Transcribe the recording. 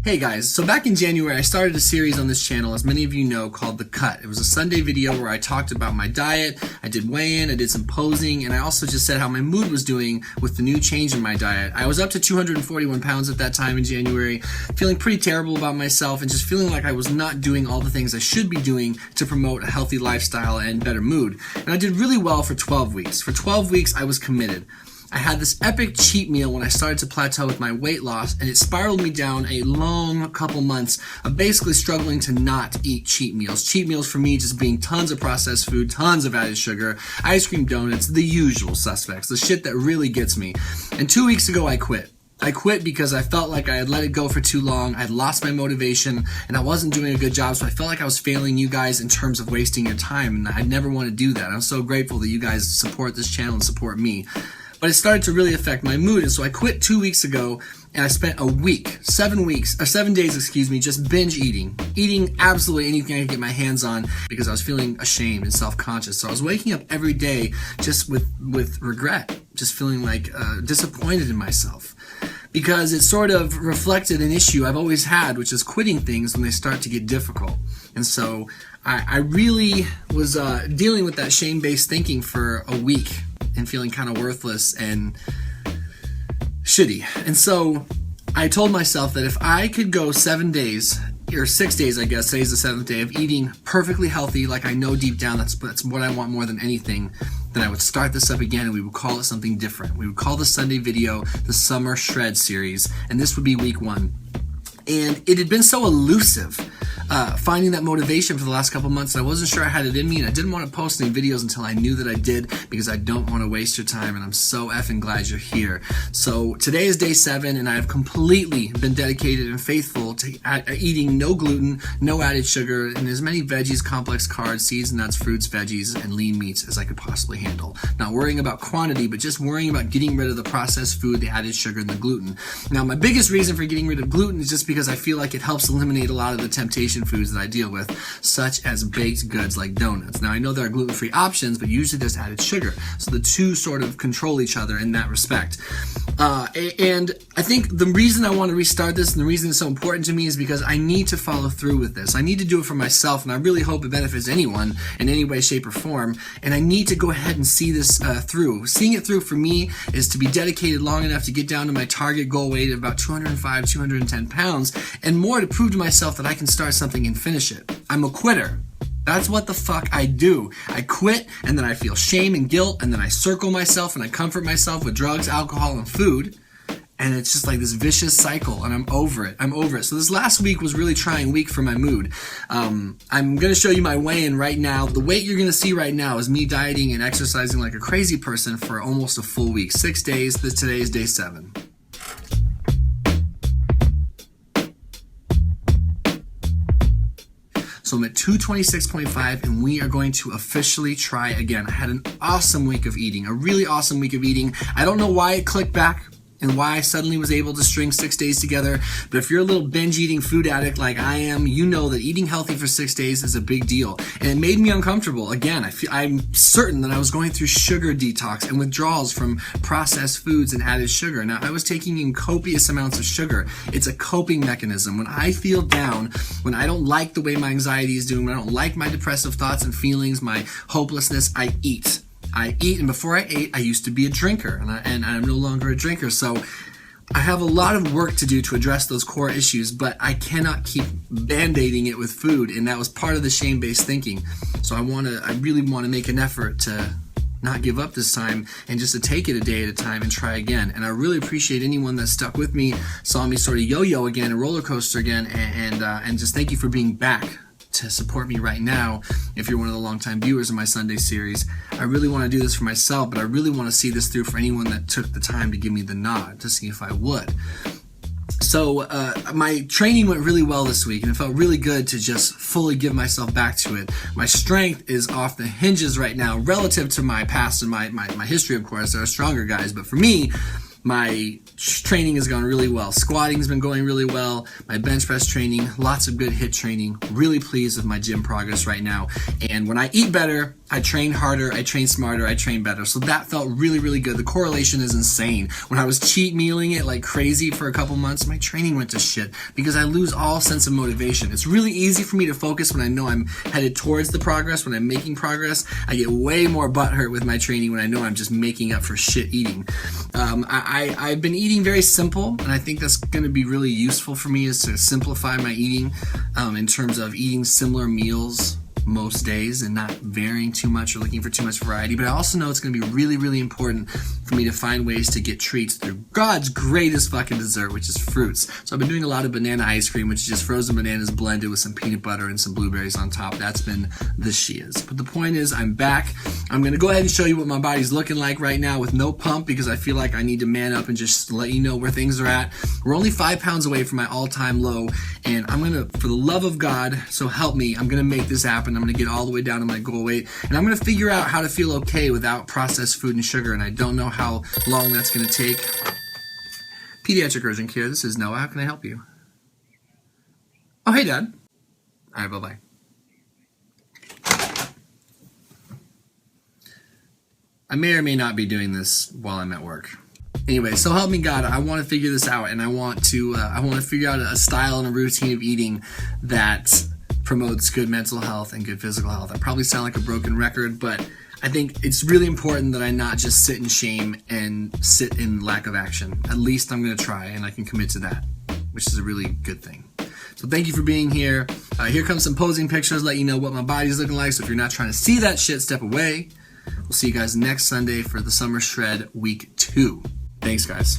Hey guys, so back in January I started a series on this channel, as many of you know, called The Cut. It was a Sunday video where I talked about my diet, I did weigh-in, I did some posing, and I also just said how my mood was doing with the new change in my diet. I was up to 241 pounds at that time in January, feeling pretty terrible about myself and just feeling like I was not doing all the things I should be doing to promote a healthy lifestyle and better mood. And I did really well for 12 weeks. For 12 weeks I was committed. I had this epic cheat meal when I started to plateau with my weight loss, and it spiraled me down a long couple months of basically struggling to not eat cheat meals. Cheat meals for me just being tons of processed food, tons of added sugar, ice cream, donuts, the usual suspects, the shit that really gets me. And 2 weeks ago I quit. I quit because I felt like I had let it go for too long, I had lost my motivation, and I wasn't doing a good job, so I felt like I was failing you guys in terms of wasting your time, and I'd never want to do that. I'm so grateful that you guys support this channel and support me. But it started to really affect my mood, and so I quit 2 weeks ago, and I spent a week, 7 days, just binge eating absolutely anything I could get my hands on because I was feeling ashamed and self-conscious. So I was waking up every day just with regret, just feeling like disappointed in myself, because it sort of reflected an issue I've always had, which is quitting things when they start to get difficult. And so I really was dealing with that shame-based thinking for a week and feeling kind of worthless and shitty. And so I told myself that if I could go 7 days, or 6 days I guess, today's the 7th day, of eating perfectly healthy, like I know deep down that's what I want more than anything, then I would start this up again and we would call it something different. We would call the Sunday video the Summer Shred Series, and this would be week 1. And it had been so elusive, finding that motivation for the last couple months. I wasn't sure I had it in me, and I didn't want to post any videos until I knew that I did, because I don't want to waste your time, and I'm so effing glad you're here. So today is day 7, and I have completely been dedicated and faithful to eating no gluten, no added sugar, and as many veggies, complex carbs, seeds, nuts, fruits, veggies, and lean meats as I could possibly handle. Not worrying about quantity, but just worrying about getting rid of the processed food, the added sugar, and the gluten. Now, my biggest reason for getting rid of gluten is just because I feel like it helps eliminate a lot of the temptation foods that I deal with, such as baked goods like donuts. Now, I know there are gluten-free options, but usually there's added sugar. So the two sort of control each other in that respect. And I think the reason I want to restart this and the reason it's so important to me is because I need to follow through with this. I need to do it for myself, and I really hope it benefits anyone in any way, shape, or form. And I need to go ahead and see this through. Seeing it through for me is to be dedicated long enough to get down to my target goal weight of about 205, 210 pounds, and more to prove to myself that I can start something and finish it. I'm a quitter. That's what the fuck I do. I quit, and then I feel shame and guilt, and then I circle myself and I comfort myself with drugs, alcohol, and food. And it's just like this vicious cycle, and I'm over it. So this last week was really trying week for my mood. I'm going to show you my weigh-in right now. The weight you're going to see right now is me dieting and exercising like a crazy person for almost a full week. 6 days. Today is day 7. So I'm at 226.5, and we are going to officially try again. I had an awesome week of eating, a really awesome week of eating. I don't know why it clicked back and why I suddenly was able to string 6 days together, but if you're a little binge eating food addict like I am, you know that eating healthy for 6 days is a big deal, and it made me uncomfortable. Again, I'm certain that I was going through sugar detox and withdrawals from processed foods and added sugar. Now, I was taking in copious amounts of sugar. It's a coping mechanism. When I feel down, when I don't like the way my anxiety is doing, when I don't like my depressive thoughts and feelings, my hopelessness, I eat. And before I ate, I used to be a drinker, and I'm no longer a drinker. So I have a lot of work to do to address those core issues, but I cannot keep band-aiding it with food, and that was part of the shame-based thinking. So I really want to make an effort to not give up this time and just to take it a day at a time and try again. And I really appreciate anyone that stuck with me, saw me sort of yo-yo again, and roller coaster again, and just thank you for being back to support me right now. If you're one of the longtime viewers of my Sunday series, I really want to do this for myself, but I really want to see this through for anyone that took the time to give me the nod to see if I would. So my training went really well this week, and it felt really good to just fully give myself back to it. My strength is off the hinges right now relative to my past and my history. Of course, there are stronger guys, but for me, My training has gone really well. Squatting's been going really well. My bench press training, lots of good HIIT training. Really pleased with my gym progress right now. And when I eat better, I train harder, I train smarter, I train better. So that felt really, really good. The correlation is insane. When I was cheat mealing it like crazy for a couple months, my training went to shit because I lose all sense of motivation. It's really easy for me to focus when I know I'm headed towards the progress, when I'm making progress. I get way more butthurt with my training when I know I'm just making up for shit eating. I've been eating very simple, and I think that's going to be really useful for me is to simplify my eating in terms of eating similar meals most days and not varying too much or looking for too much variety. But I also know it's going to be really, really important for me to find ways to get treats through God's greatest fucking dessert, which is fruits. So I've been doing a lot of banana ice cream, which is just frozen bananas blended with some peanut butter and some blueberries on top. That's been the shiz. But the point is, I'm back. I'm going to go ahead and show you what my body's looking like right now with no pump because I feel like I need to man up and just let you know where things are at. We're only 5 pounds away from my all-time low, and I'm going to, for the love of God, so help me, I'm going to make this happen. I'm going to get all the way down to my goal weight, and I'm going to figure out how to feel okay without processed food and sugar, and I don't know how long that's going to take. Pediatric urgent care, this is Noah. How can I help you? Oh, hey, Dad. All right, bye-bye. I may or may not be doing this while I'm at work. Anyway, so help me God, I want to figure this out, and I want to figure out a style and a routine of eating that promotes good mental health and good physical health. I probably sound like a broken record, but I think it's really important that I not just sit in shame and sit in lack of action. At least I'm going to try, and I can commit to that, which is a really good thing. So thank you for being here. Here comes some posing pictures, let you know what my body's looking like. So if you're not trying to see that shit, step away. We'll see you guys next Sunday for the Summer Shred Week 2. Thanks, guys.